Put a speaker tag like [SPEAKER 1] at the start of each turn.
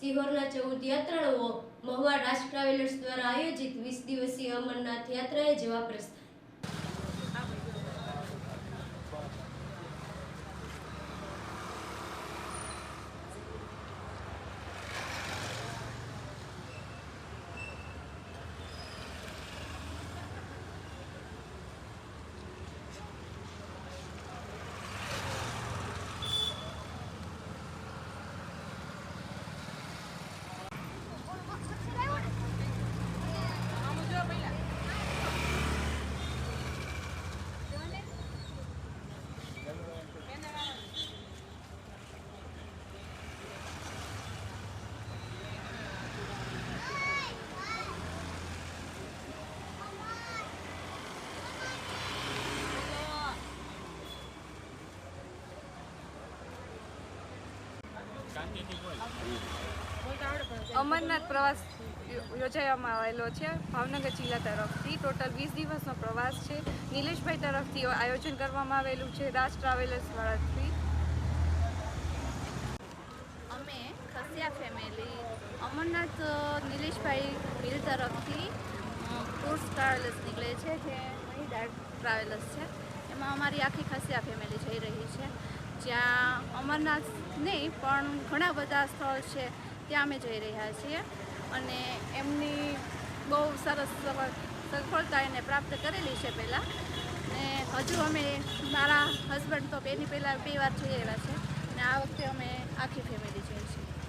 [SPEAKER 1] સિહોરના 14 યાત્રાળુઓ મહુવા રાજ ટ્રાવેલર્સ દ્વારા આયોજિત 20 દિવસીય અમરનાથ યાત્રાએ જવા પ્રસ્થાન।
[SPEAKER 2] અમરનાથ પ્રવાસ યોજાવામાં આવેલો છે ભાવનગર જિલ્લા તરફથી। ટોટલ 20 દિવસનો પ્રવાસ છે। નિલેશભાઈ તરફથી આયોજન કરવામાં આવેલું છે રાજ ટ્રાવેલર્સ તરફથી।
[SPEAKER 3] અમે ખસિયા ફેમિલી અમરનાથ નિલેશભાઈ મિલ તરફથી ટૂર્સ ટ્રાવેલર્સ નીકળે છે જે મહિદાર ટ્રાવેલર્સ છે। એમાં અમારી આખી ખસિયા ફેમિલી જઈ રહી છે જ્યાં અમરનાથ નહીં પણ ઘણા બધા સ્થળ છે ત્યાં અમે જઈ રહ્યા છીએ અને એમની બહુ સરસ સફળતા એને પ્રાપ્ત કરેલી છે પહેલાં ને હજુ અમે મારા હસબન્ડ તો એની પહેલાં 2 વાર જઈ આવ્યા છે ને આ વખતે અમે આખી ફેમિલી જઈએ છીએ।